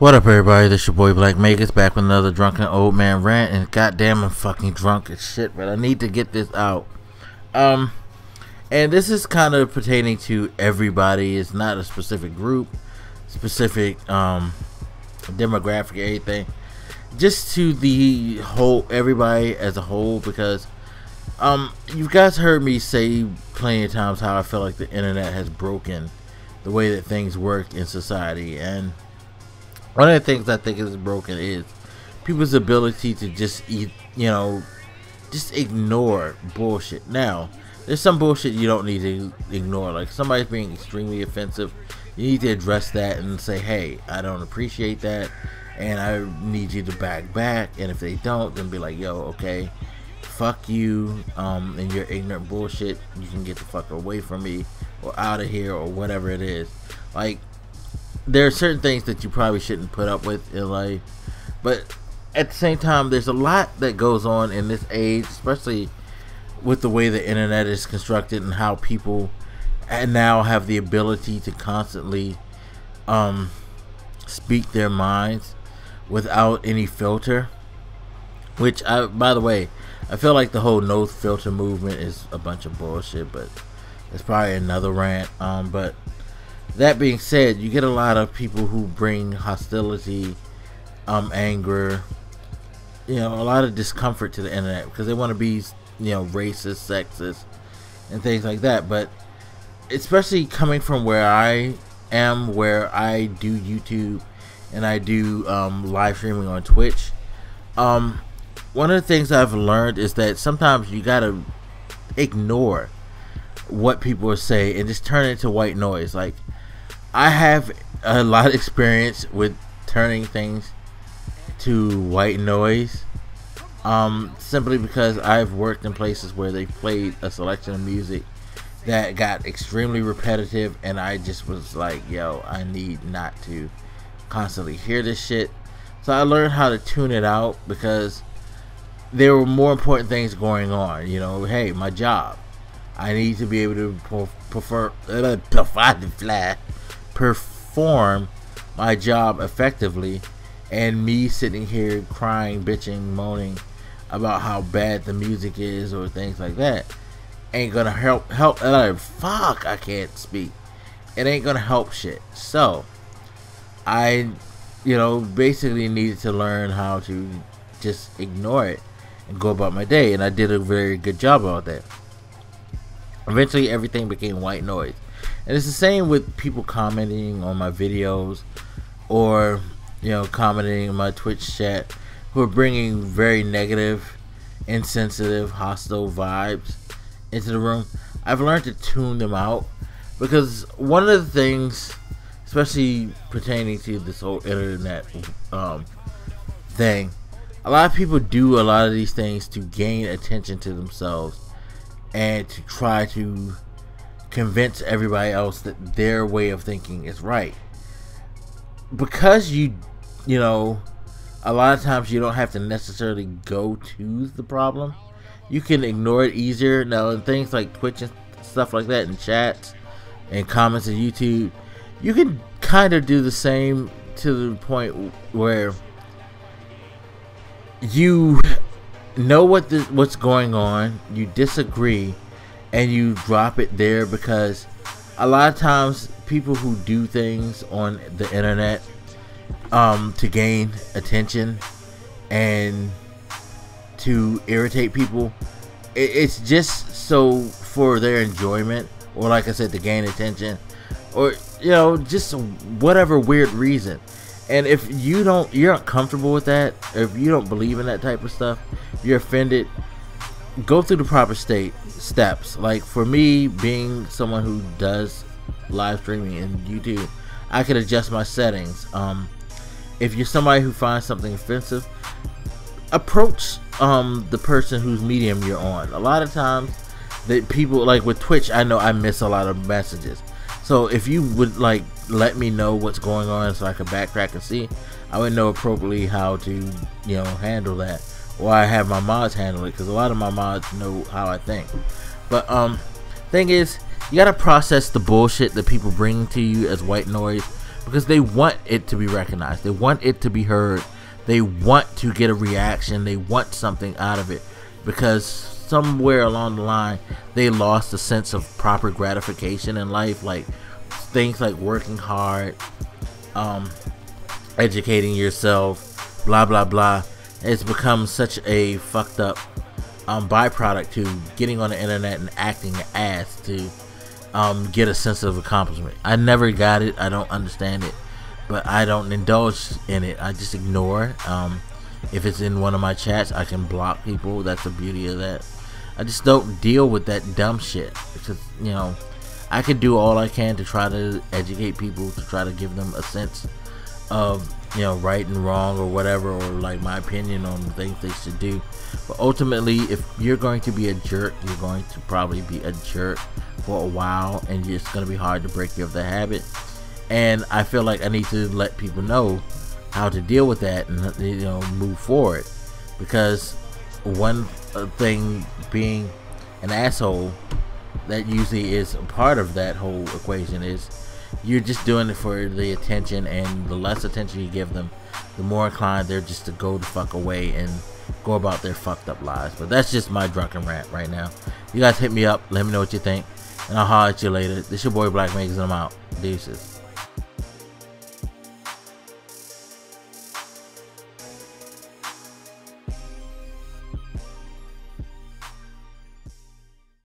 What up, everybody? This your boy Black Magus back with another drunken old man rant, and goddamn, I'm fucking drunk as shit, but I need to get this out. And this is kind of pertaining to everybody. It's not a specific group, specific demographic, or anything. Just to the whole, everybody as a whole, because you guys heard me say plenty of times how I feel like the internet has broken the way that things work in society, and one of the things I think is broken is people's ability to just just ignore bullshit. Now, there's some bullshit you don't need to ignore. Like, somebody's being extremely offensive, you need to address that and say, hey, I don't appreciate that, and I need you to back. And if they don't, then be like, yo, okay, fuck you, and your ignorant bullshit, you can get the fuck away from me, or out of here, or whatever it is. Like, there are certain things that you probably shouldn't put up with in life, but at the same time, there's a lot that goes on in this age, especially with the way the internet is constructed and how people now have the ability to constantly speak their minds without any filter. Which, by the way, I feel like the whole no filter movement is a bunch of bullshit, but it's probably another rant. But that being said, you get a lot of people who bring hostility, anger, a lot of discomfort to the internet because they want to be, racist, sexist, and things like that. But especially coming from where I am, where I do YouTube and I do live streaming on Twitch, one of the things I've learned is that sometimes you gotta ignore what people say and just turn it into white noise. Like, I have a lot of experience with turning things to white noise, simply because I've worked in places where they played a selection of music that got extremely repetitive, and I just was like, yo, I need not to constantly hear this shit. So I learned how to tune it out because there were more important things going on. Hey, my job, I need to be able to perform my job effectively, and me sitting here crying, bitching, moaning about how bad the music is or things like that ain't gonna help. Fuck, I can't speak. It ain't gonna help shit. So I basically needed to learn how to just ignore it and go about my day, and I did a very good job about that. Eventually everything became white noise. And it's the same with people commenting on my videos, or commenting in my Twitch chat, who are bringing very negative, insensitive, hostile vibes into the room. I've learned to tune them out, because one of the things, especially pertaining to this whole internet thing, a lot of people do a lot of these things to gain attention to themselves and to try to convince everybody else that their way of thinking is right. Because a lot of times you don't have to necessarily go to the problem. You can ignore it easier. Now, in things like Twitch and stuff like that, and chats and comments on YouTube, you can kind of do the same, to the point where you know what's going on, you disagree, and you drop it there, because a lot of times people who do things on the internet to gain attention and to irritate people, it's just so for their enjoyment, or like I said, to gain attention, or just whatever weird reason. And if you're not comfortable with that, or if you don't believe in that type of stuff, if you're offended, go through the proper steps. Like, for me, being someone who does live streaming in YouTube, I can adjust my settings. If you're somebody who finds something offensive, approach the person whose medium you're on. A lot of times that people, like with Twitch, I know I miss a lot of messages. So if you would let me know what's going on so I can backtrack and see, I would know appropriately how to handle that, or I have my mods handle it, because a lot of my mods know how I think. But thing is, you gotta process the bullshit that people bring to you as white noise because they want it to be recognized. They want it to be heard. They want to get a reaction. They want something out of it, because somewhere along the line they lost a sense of proper gratification in life, like things like working hard, educating yourself, blah blah blah. It's become such a fucked up byproduct to getting on the internet and acting an ass to get a sense of accomplishment. I never got it. I don't understand it, but I don't indulge in it. I just ignore it. If it's in one of my chats, I can block people. That's the beauty of that. I just don't deal with that dumb shit, because, you know, I can do all I can to try to educate people, to try to give them a sense of, you know, right and wrong or whatever, or like my opinion on the things they should do. But ultimately, if you're going to be a jerk, you're going to probably be a jerk for a while, and it's going to be hard to break you of the habit. And I feel like I need to let people know how to deal with that and, you know, move forward, because one thing being an asshole, that usually is a part of that whole equation, is you're just doing it for the attention, and the less attention you give them, the more inclined they're just to go the fuck away and go about their fucked up lives. But that's just my drunken rant right now. You guys hit me up, let me know what you think, and I'll holler at you later. This your boy Black Makers, and I'm out. Deuces.